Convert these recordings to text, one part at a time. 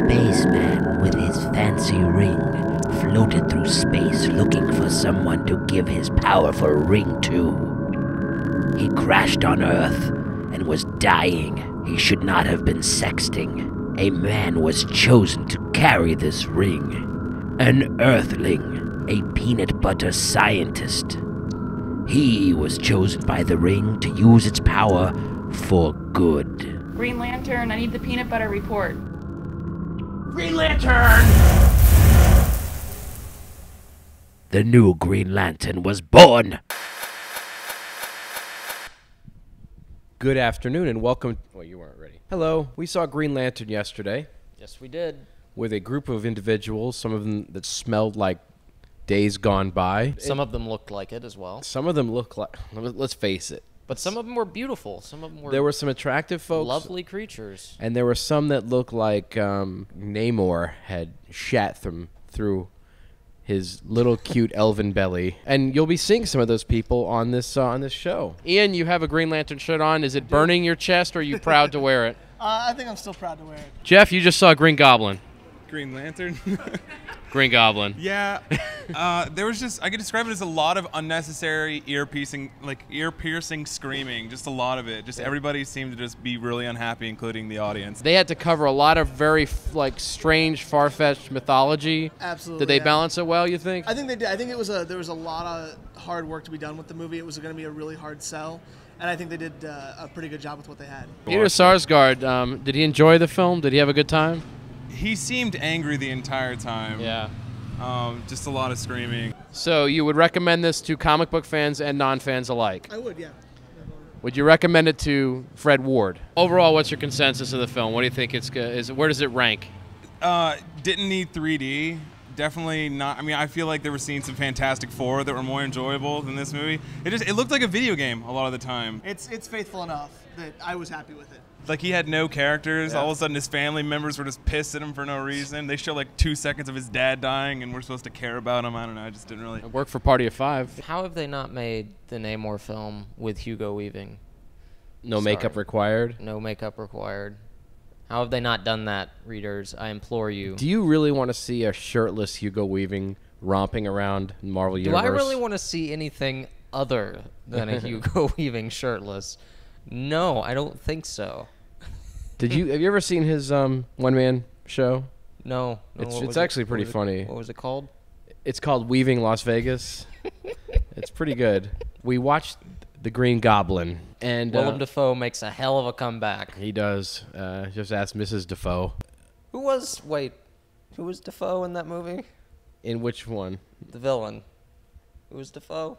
spaceman with his fancy ring floated through space looking for someone to give his powerful ring to. He crashed on Earth and was dying. He should not have been sexting. A man was chosen to carry this ring. An Earthling, a peanut butter scientist. He was chosen by the ring to use its power for good. Green Lantern, I need the peanut butter report. Green Lantern! The new Green Lantern was born! Good afternoon and welcome. Well, you weren't ready. Hello. We saw Green Lantern yesterday Yes, we did. with a group of individuals, some of them that smelled like days gone by. Some of them looked like it as well. Some of them look like, let's face it. But some of them were beautiful. Some of them were There were some attractive folks. lovely creatures. And there were some that looked like Namor had shat through his little cute elven belly. And you'll be seeing some of those people on this show. Ian, you have a Green Lantern shirt on. Is it burning your chest, or are you proud to wear it? I think I'm still proud to wear it. Jeff, you just saw Green Goblin. Green Lantern. Green Goblin. Yeah, there was just, I could describe it as a lot of unnecessary ear-piercing screaming, just a lot of it. Just everybody seemed to just be really unhappy, including the audience. They had to cover a lot of very strange, far-fetched mythology. Absolutely. Did they yeah. balance it well, you think? I think they did. I think there was a lot of hard work to be done with the movie. It was going to be a really hard sell, and I think they did a pretty good job with what they had. Peter Sarsgaard, did he enjoy the film? Did he have a good time? He seemed angry the entire time. Yeah. Just a lot of screaming. So you would recommend this to comic book fans and non-fans alike? I would, yeah. Would you recommend it to Fred Ward? Overall, what's your consensus of the film? What do you think where does it rank? Didn't need 3D. Definitely not. I mean, I feel like there were scenes in Fantastic Four that were more enjoyable than this movie. It looked like a video game a lot of the time. It's faithful enough that I was happy with it. Like, he had no characters. Yeah. All of a sudden, his family members were just pissed at him for no reason. They show like 2 seconds of his dad dying, and we're supposed to care about him. I don't know. I just didn't really. It worked for Party of Five. How have they not made the Namor film with Hugo Weaving? No makeup required. No makeup required. How have they not done that, readers? I implore you. Do you really want to see a shirtless Hugo Weaving romping around Marvel Universe? Do I really want to see anything other than a Hugo Weaving shirtless? No, I don't think so. Have you ever seen his one-man show? No. It's actually pretty funny. What was it called? It's called Weaving Las Vegas. It's pretty good. We watched The Green Goblin, and Willem Dafoe makes a hell of a comeback. he does. Just ask Mrs. Dafoe. Who was Dafoe in that movie? In which one? The villain. Who was Dafoe?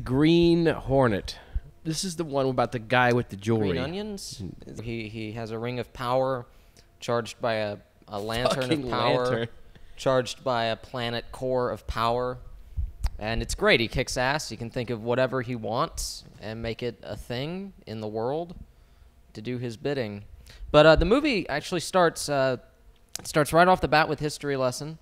Green Hornet. This is the one about the guy with the jewelry. Green Onions? He has a ring of power charged by a lantern Fucking of power. lantern. Charged by a planet core of power. And it's great. He kicks ass. He can think of whatever he wants and make it a thing in the world to do his bidding. But the movie actually starts right off the bat with history lesson.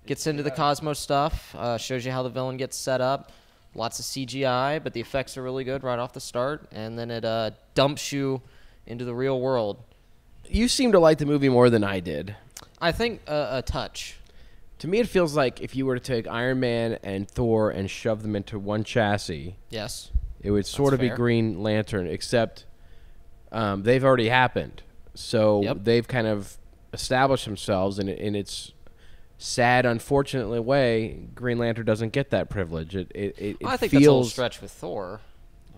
Gets into the Cosmos stuff. Shows you how the villain gets set up. Lots of CGI, but the effects are really good right off the start. And then it dumps you into the real world. You seem to like the movie more than I did. I think a touch. To me, it feels like if you were to take Iron Man and Thor and shove them into one chassis, Yes. it would sort of be fair. Green Lantern, except they've already happened. So Yep. they've kind of established themselves, and in its sad, unfortunate way, Green Lantern doesn't get that privilege. It I think that's a little feels stretch with Thor.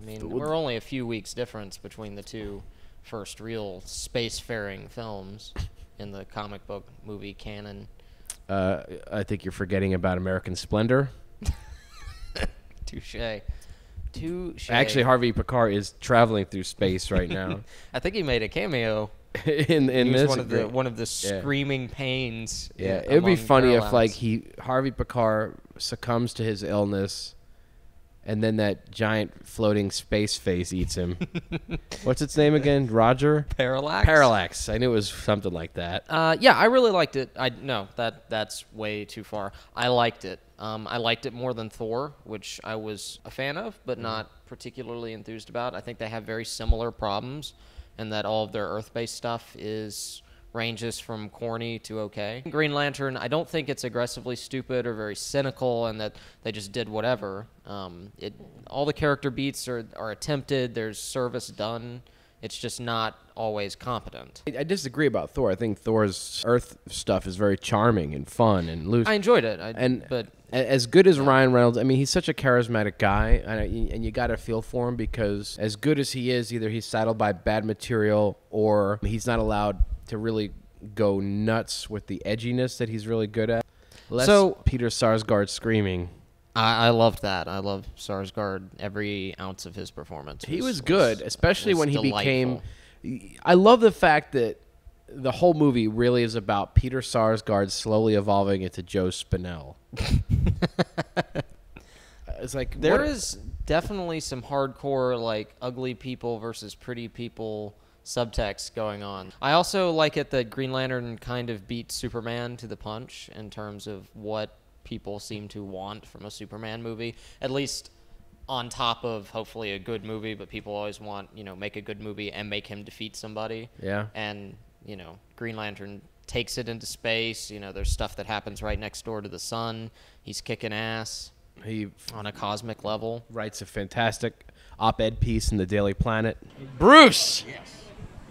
I mean, we're only a few weeks difference between the two first real spacefaring films in the comic book movie canon. I think you're forgetting about American Splendor. Touche. Actually, Harvey Picard is traveling through space right now. I think he made a cameo. in He was this, one of the screaming pains. yeah, it would be among funny if Parallax. Harvey Picard succumbs to his illness, and then that giant floating space face eats him. What's its name again? Roger? Parallax. Parallax. I knew it was something like that. Yeah, I really liked it. That's way too far. I liked it. I liked it more than Thor, which I was a fan of, but not particularly enthused about. I think they have very similar problems and that all of their Earth-based stuff ranges from corny to okay. Green Lantern, I don't think it's aggressively stupid or very cynical and that they just did whatever. All the character beats are attempted. There's service done. It's just not always competent. I disagree about Thor. I think Thor's Earth stuff is very charming and fun and loose. I enjoyed it, but as good as Ryan Reynolds, I mean, he's such a charismatic guy, and you got to feel for him because as good as he is, either he's saddled by bad material or he's not allowed to really go nuts with the edginess that he's really good at. Less Peter Sarsgaard screaming. I loved that. I love Sarsgaard, every ounce of his performance. He was good, especially when he became... I love the fact that the whole movie really is about Peter Sarsgaard slowly evolving into Joe Spinell. It's like... There is definitely some hardcore, like, ugly people versus pretty people subtext going on. I also like it that Green Lantern kind of beat Superman to the punch in terms of what people seem to want from a Superman movie, at least on top of hopefully a good movie, but people always want, make a good movie and make him defeat somebody. Yeah. And, Green Lantern takes it into space. There's stuff that happens right next door to the sun. He's kicking ass on a cosmic level. Writes a fantastic op-ed piece in the Daily Planet. Bruce! Yes.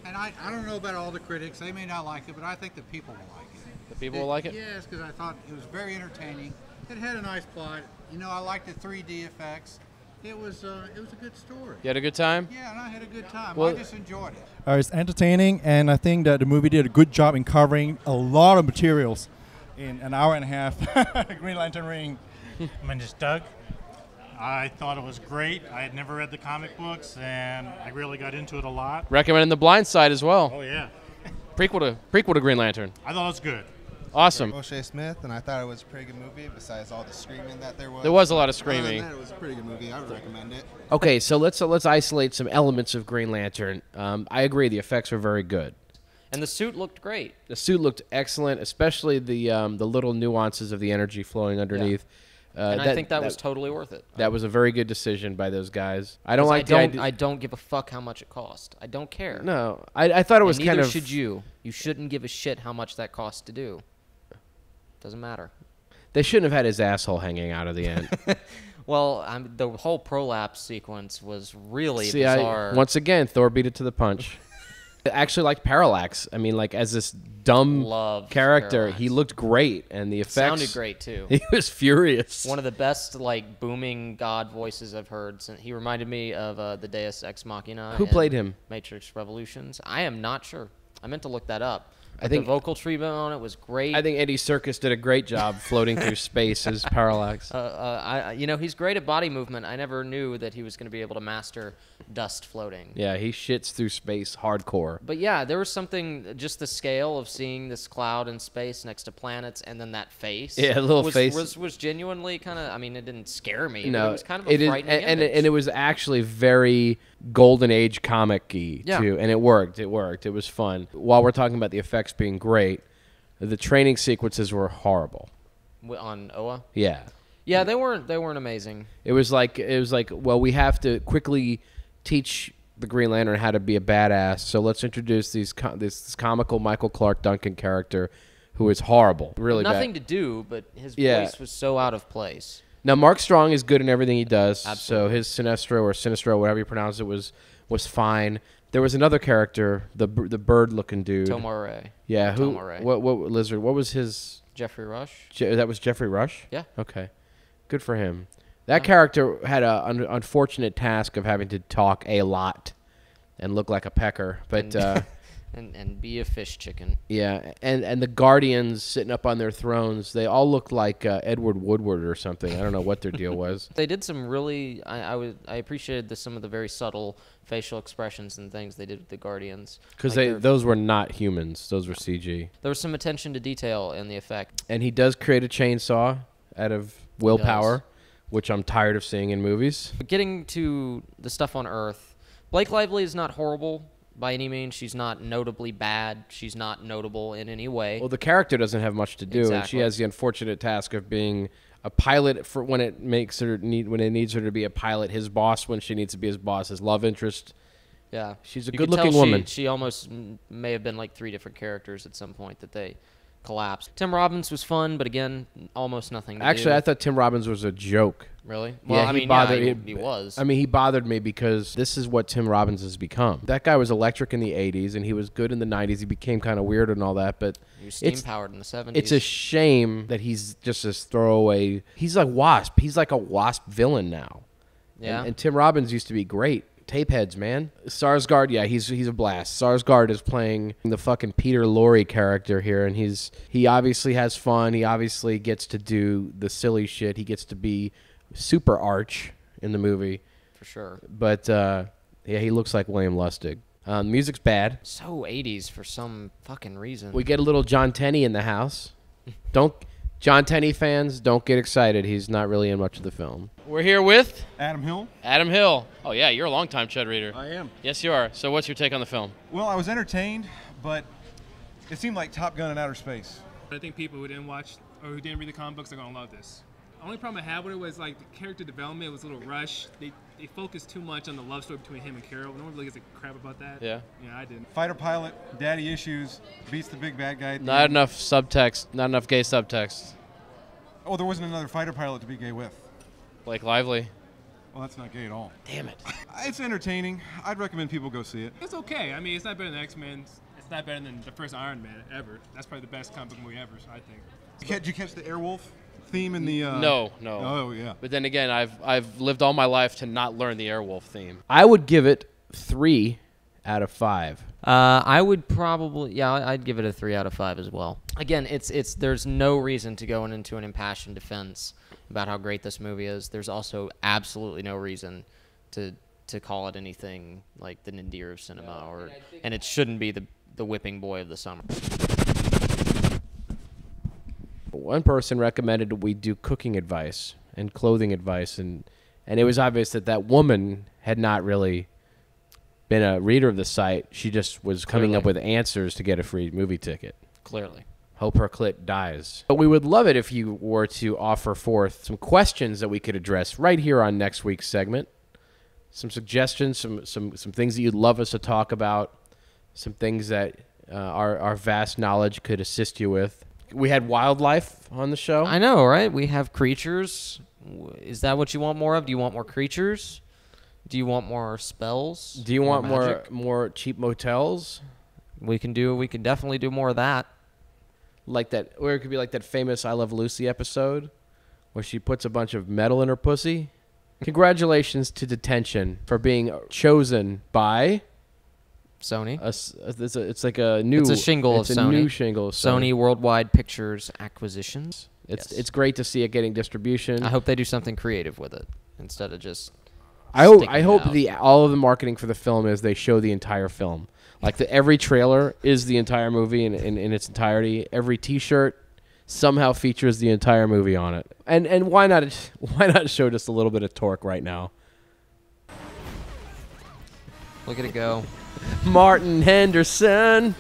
And I don't know about all the critics. They may not like it, but I think the people will like it. The people will like it? Yes, because I thought it was very entertaining. It had a nice plot. I liked the 3D effects. It was a good story. You had a good time? Yeah, and I had a good time. Well, I just enjoyed it. It's entertaining, and I think that the movie did a good job in covering a lot of materials in an hour and a half. Green Lantern ring. My name is Doug. I thought it was great. I had never read the comic books, and I really got into it a lot. Recommending The Blind Side as well. Oh, yeah. Prequel to Green Lantern. I thought it was good. Awesome. O'Shea Smith, and I thought it was a pretty good movie, besides all the screaming that there was. There was a lot of screaming. Other than that, it was a pretty good movie. I would recommend it. Okay, so let's isolate some elements of Green Lantern. I agree, the effects were very good. And the suit looked great. The suit looked excellent, especially the little nuances of the energy flowing underneath. Yeah. And I think that was totally worth it. That was a very good decision by those guys. I don't give a fuck how much it cost. I don't care. No, I thought it was kind of... Neither should you. You shouldn't give a shit how much that cost to do. Doesn't matter. They shouldn't have had his asshole hanging out at the end. Well, the whole prolapse sequence was really bizarre. Once again, Thor beat it to the punch. I actually liked Parallax. I mean, like, as this dumb character, Parallax. he looked great, and the effects... Sounded great, too. He was furious. One of the best, like, booming god voices I've heard. He reminded me of the Deus Ex Machina. Who played him? Matrix Revolutions. I am not sure. I meant to look that up. I think the vocal treatment on it was great. I think Andy Serkis did a great job floating through space as Parallax. He's great at body movement. I never knew that he was going to be able to master dust floating. Yeah, he shits through space hardcore. But yeah, there was something, just the scale of seeing this cloud in space next to planets and then that face. Yeah, a little face. Was genuinely kind of, I mean, it didn't scare me. No, but it was kind of a frightening image. And it was actually very Golden Age comic-y, yeah. too. And it worked. It was fun. While we're talking about the effects being great, the training sequences were horrible. On Oa? Yeah. Yeah, they weren't amazing. It was like, well, we have to quickly teach the Green Lantern how to be a badass, so let's introduce this comical Michael Clark Duncan character who is horrible. Really Nothing bad. to do, but his voice was so out of place. Now, Mark Strong is good in everything he does. Absolutely. So his Sinestro, whatever you pronounce it, was fine. There was another character, the bird-looking dude. Tomare. Yeah, who? Tomare. What lizard? What was his? Jeffrey Rush. That was Jeffrey Rush? Yeah. Okay. Good for him. That character had an unfortunate task of having to talk a lot and look like a pecker, but and be a fish chicken. Yeah, and the Guardians sitting up on their thrones, they all looked like Edward Woodward or something. I don't know what their deal was. They did some really I appreciated some of the very subtle facial expressions and things they did with the Guardians. Because those were not humans; those were CG. There was some attention to detail in the effect. And he does create a chainsaw out of willpower, which I'm tired of seeing in movies. But getting to the stuff on Earth, Blake Lively is not horrible by any means. She's not notably bad. She's not notable in any way. Well, the character doesn't have much to do, Exactly. and she has the unfortunate task of being a pilot for when it needs her to be a pilot, his boss when she needs to be his boss, his love interest Yeah, She's a You could good-looking tell woman. She almost may have been like 3 different characters at some point that they collapsed. Tim Robbins was fun, but again, almost nothing. Actually, I thought Tim Robbins was a joke. Really? Well, Yeah, I he mean, bothered. he was. I mean, he bothered me because this is what Tim Robbins has become. That guy was electric in the '80s, and he was good in the '90s. He became kind of weird and all that, but He was steam-powered in the 70s. It's a shame that he's just this throwaway. He's like Wasp. He's like a Wasp villain now. Yeah. And Tim Robbins used to be great. Tapeheads, man. Sarsgaard, yeah, he's a blast. Sarsgaard is playing the fucking Peter Lorre character here, and he obviously has fun. He obviously gets to do the silly shit. He gets to be super arch in the movie. For sure. But, yeah, he looks like William Lustig. Music's bad. So 80s for some fucking reason. We get a little John Tenney in the house. John Tenney fans, don't get excited. He's not really in much of the film. We're here with Adam Hill. Adam Hill. Oh, yeah, you're a longtime Chud reader. I am. Yes, you are. So what's your take on the film? Well, I was entertained, but it seemed like Top Gun in outer space. I think people who didn't watch or who didn't read the comic books are going to love this. The only problem I had with it was like the character development was a little rushed. They focused too much on the love story between him and Carol. No one really gives a crap about that. Yeah. Yeah, I didn't. Fighter pilot, daddy issues, beats the big bad guy. At the Not end. enough subtext, not enough gay subtext. Oh, there wasn't another fighter pilot to be gay with. Blake Lively. Well, that's not gay at all. Damn it. It's entertaining. I'd recommend people go see it. It's okay. I mean, it's not better than X-Men. It's not better than the first Iron Man ever. That's probably the best comic book movie ever, so I think. Did you catch the Airwolf theme in the? No. Oh yeah. But then again, I've lived all my life to not learn the Airwolf theme. I would give it 3 out of 5. I would probably, yeah, I'd give it a 3 out of 5 as well. Again, there's no reason to go into an impassioned defense about how great this movie is. There's also absolutely no reason to call it anything like the nadir of cinema, and it shouldn't be the whipping boy of the summer. One person recommended we do cooking advice and clothing advice, and it was obvious that woman had not really been a reader of the site. She just was coming up with answers to get a free movie ticket. Clearly. Hope her clit dies. But we would love it if you were to offer forth some questions that we could address right here on next week's segment. Some suggestions, some things that you'd love us to talk about, some things that our vast knowledge could assist you with. We had wildlife on the show. I know, right? We have creatures. Is that what you want more of? Do you want more creatures? Do you want more spells? Do you want magic? more cheap motels? We can definitely do more of that. Like that, or it could be like that famous I Love Lucy episode where she puts a bunch of metal in her pussy. Congratulations to Detention for being chosen by Sony. It's like a new. It's a shingle of Sony. It's a new shingle of Sony Worldwide Pictures Acquisitions. It's great to see it getting distribution. I hope they do something creative with it instead of just. I hope all of the marketing for the film is they show the entire film. Like every trailer is the entire movie in its entirety. Every T-shirt somehow features the entire movie on it. And why not show just a little bit of torque right now? Look at it go. Martin Henderson.